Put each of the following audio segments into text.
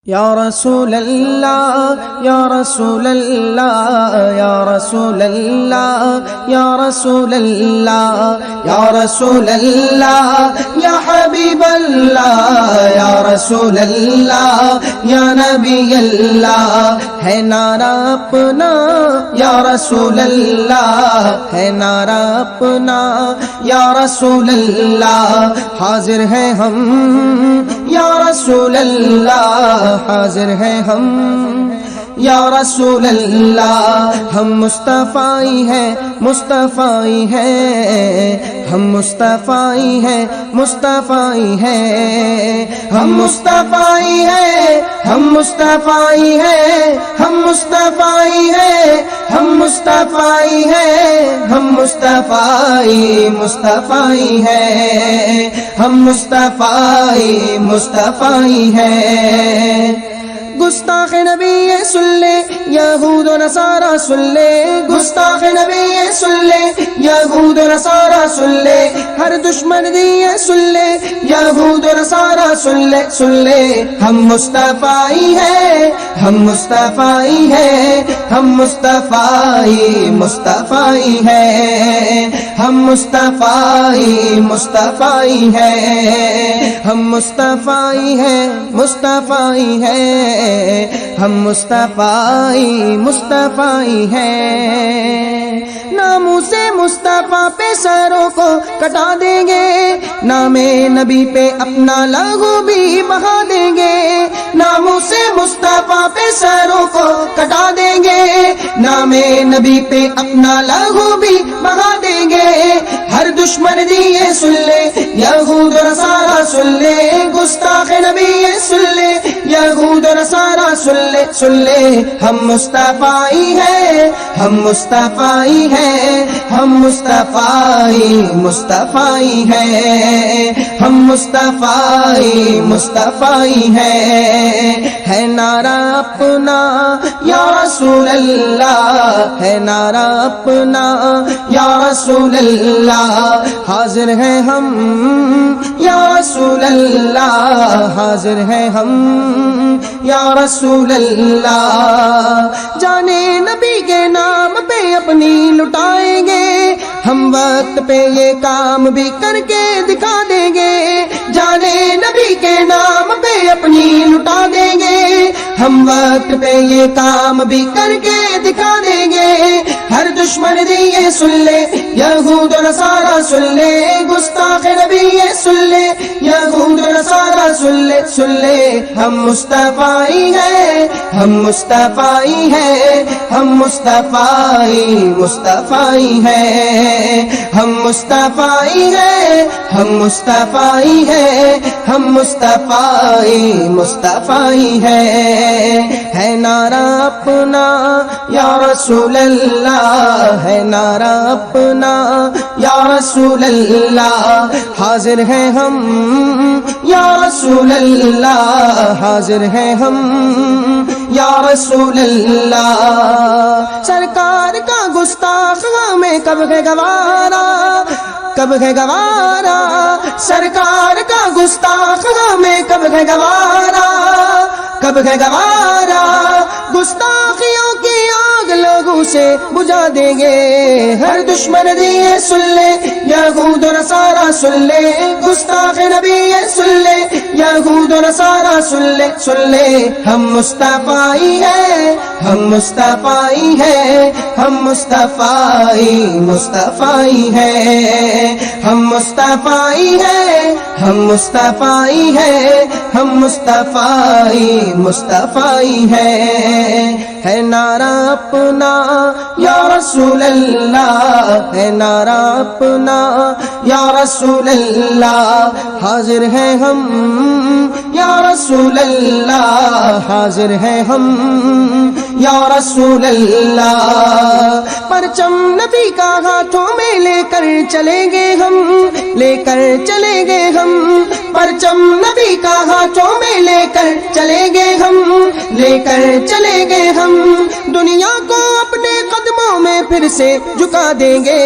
یا رسول اللہ یا رسول اللہ یا رسول اللہ یا رسول اللہ یا رسول اللہ یا حبیب اللہ یا رسول اللہ یا نبی اللہ ہے نعرہ اپنا یا رسول اللہ ہے نعرہ اپنا یا رسول اللہ حاضر ہیں ہم یا رسول اللہ حاضر ہیں ہم یا رسول اللہ ہم مصطفی ہیں مصطفی ہیں ہم مصطفی ہیں مصطفی ہیں ہم مصطفی ہیں ہم مصطفی ہیں ہم مصطفی ہیں ہم مصطفی ہیں ہم مصطفی مصطفی ہیں ہم مصطفی مصطفی ہیں گستاخ نبی سن لے یہود و نصارہ سن لے گستاخ نبی سن لے یہود و نصارہ سن لے ہر دشمن دیے سن لے یہود و نصارہ سن لے ہم مصطفی ہیں ہم مصطفی ہیں ہم مصطفی مصطفی ہیں ہم مصطفی مصطفی ہیں ہم مصطفی ہیں مصطفی ہیں ہم مصطفی مصطفی ہیں ناموں سے مصطفیٰ پہ سروں کو کٹا دیں گے نام نبی پہ اپنا لہو بھی بہا دیں گے ناموں سے مصطفیٰ پہ سروں کو کٹا دیں گے نام نبی پہ اپنا لہو بھی بہا دیں گے ہر دشمن دیے سن لے یہود و نصارہ سن لے گستاخ نبی سن لے یہود و نصارہ سن لے ہم مصطفی ہیں ہم مصطفی ہیں ہم مصطفی مصطفی ہیں ہم مصطفی مصطفی ہیں ہے نعرہ اپنا یا رسول اللہ ہے نعرہ اپنا یا رسول اللہ حاضر ہیں ہم یا رسول اللہ حاضر ہیں ہم یا رسول اللہ جانے نبی کے نام پہ اپنی لٹائیں گے ہم وقت پہ یہ کام بھی کر کے دکھا دیں گے جانے نبی کے نام پہ اپنی لٹا دیں گے ہم وقت پہ یہ کام بھی کر کے دکھا دیں گے ہر دشمن دیے سن لے یہود و نصارہ سن لے گستاخ نبی سن لے یہود و نصارہ سن لے ہم مصطفی ہیں ہم مصطفی ہیں ہم مصطفی مصطفی ہیں ہم مصطفی ہیں ہم مصطفی ہیں ہم مصطفی مصطفی ہیں ہے نعرہ اپنا یا رسول اللہ ہے نعرہ اپنا یا رسول اللہ حاضر ہیں ہم یا رسول اللہ حاضر ہیں ہم یا رسول اللہ سرکار کا گستاخ ہمیں کب ہے گوارا کب ہے گوارا سرکار کا گستاخ ہمیں کب ہے گوارا کب ہے گوارا گستاخیوں کی آگ لوگوں سے بجھا دیں گے ہر دشمن دیے سن لے یہود و نصارہ سن لے گستاخ نبی سن لے یہود و نصارہ سن لے ہم مصطفی ہیں ہم مصطفی ہیں ہم مصطفی مصطفی ہیں ہم مصطفی ہیں ہم مصطفی ہیں ہم مصطفی مصطفی ہیں ہے نعرہ اپنا یا رسول اللہ ہے نعرہ اپنا یا رسول اللہ حاضر ہیں ہم یا رسول اللہ حاضر ہیں ہم یا رسول اللہ پرچم نبی کا ہاتھوں میں لے کر چلیں گے ہم لے کر چلیں گے ہم پرچم نبی کا ہاتھوں میں لے کر چلیں گے ہم لے کر چلیں گے ہم دنیا کو اپنے قدموں میں پھر سے جھکا دیں گے،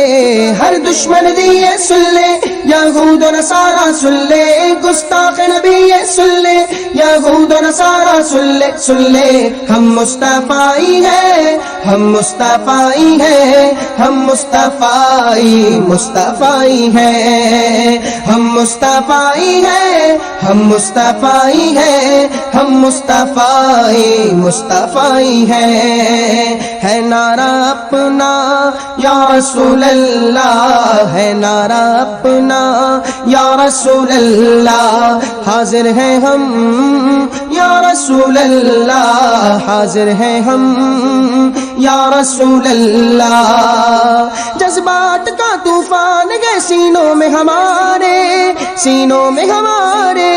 ہر دشمن دی یہ سن لے، یہود و نصارہ سن لے، گستاخ نبی یہ سن لے، یہود و نصارہ سن لے، سن لے، ہم مصطفی ہیں، ہم مصطفی ہیں، ہم مصطفی مصطفی ہیں، ہم مصطفی ہیں، ہم مصطفی ہیں، ہم مصطفی مصطفی ہیں، ہے نعرہ اپنا یا رسول اللہ، ہے نعرہ اپنا یا رسول اللہ، حاضر ہیں ہم یا رسول اللہ، حاضر ہیں ہم یا رسول اللہ، جذبات کا طوفان گئے سینوں میں ہمارے، سینوں میں ہمارے،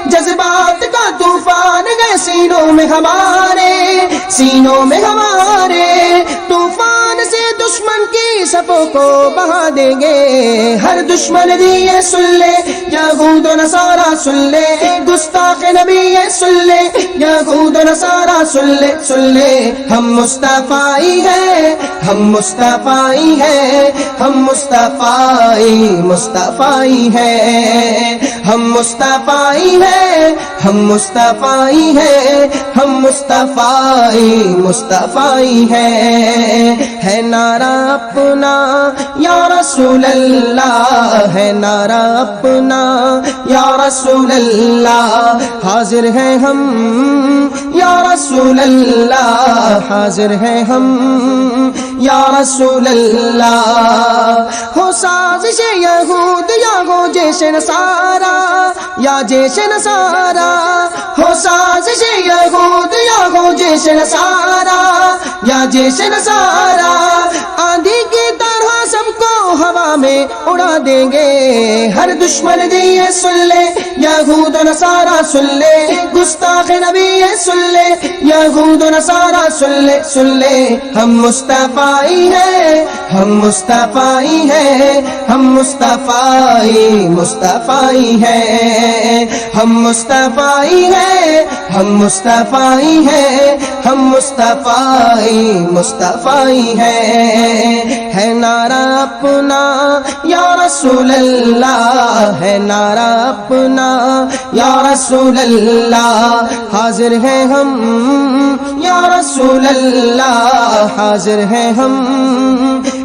جذبات کا طوفان گئے سینوں میں ہمارے، سینوں میں ہمارے، طوفان سے دشمن کی صفوں کو بہا دیں گے، ہر دشمن دی یہ سن لے، یہود و نصارہ سن لے، گستاخ نبی یہ سن لے، یہود و نصارہ سن لے، سن لے، ہم مصطفی ہیں، ہم مصطفی ہیں، ہم مصطفی مصطفی ہیں، ہم مصطفی ہیں، ہم مصطفی ہیں، ہم مصطفی مصطفی ہیں، ہے نعرہ اپنا یا رسول اللہ، ہے نعرہ اپنا یا رسول اللہ، حاضر ہیں ہم یا رسول اللہ، حاضر ہیں ہم یا رسول اللہ، ہو سازش یہود یا ہو جیش نصارہ، یا جیش نصارہ، ہو سازش یہود یا ہو جیش نصارہ، یا جیش نصارہ، آندھی کی طرح سب کو ہوا میں اڑا دیں گے، ہر دشمن دی یہ سن لے، یہود و نصارہ سن لے، گستاخ نبی یہ سن لے، یہود و نصارہ سن لے، سن لے، ہم مصطفی ہیں، ہم مصطفی ہیں، ہم مصطفی مصطفی ہیں، ہم مصطفی ہیں، ہم مصطفی ہیں، ہم مصطفی مصطفی ہیں، ہے نعرہ اپنا یا رسول اللہ، ہے نعرہ اپنا یا رسول اللہ، حاضر ہیں ہم یا رسول اللہ، حاضر ہیں ہم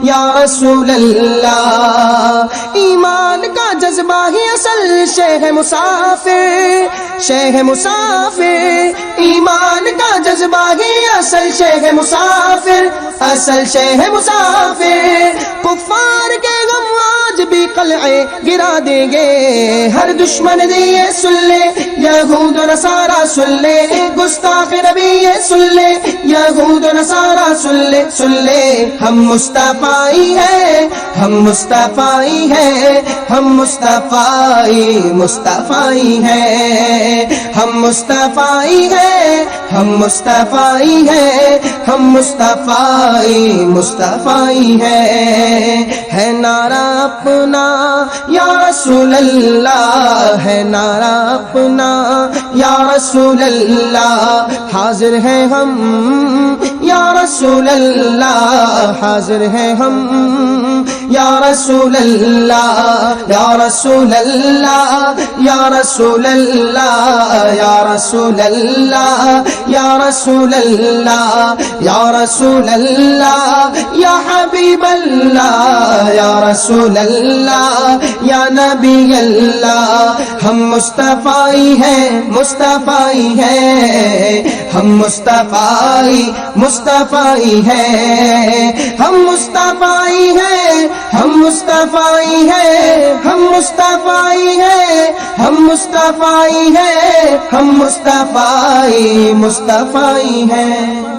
یا رسول اللہ، ایمان کا جذبہ ہی اصل شہ مسافر، شہ مسافر، ایمان کا جذبہ ہی اصل شہ مسافر، اصل شہ مسافر، کفار کے غم آج بھی قلعے گرا دیں گے، ہر دشمن دی یہ سن لے، یہود و نصارہ سن لے، گستاخ نبی یہ سن لے، یہود و نصارہ سن لے، سن لے، ہم مصطفی ہیں، ہم مصطفی ہیں، ہم مصطفی مصطفی ہیں، ہم مصطفی ہیں، ہم مصطفی ہیں، ہم مصطفی مصطفی ہیں، ہے نعرہ اپنا یا رسول اللہ، ہے نعرہ اپنا یا رسول اللہ، حاضر ہیں ہم یا رسول اللہ، حاضر ہیں ہم یا رسول اللہ، یا رسول اللہ، یا رسول اللہ، یا رسول اللہ، یا رسول اللہ، یا رسول اللہ، یا حبیب اللہ، یا رسول اللہ، یا نبی اللہ، ہم مصطفی ہیں، مصطفی ہیں، ہم مصطفی مصطفی ہیں، ہم مصطفی ہیں، ہم مصطفی ہیں، ہم مصطفی ہیں، ہم مصطفی ہیں، ہم مصطفی مصطفی ہیں۔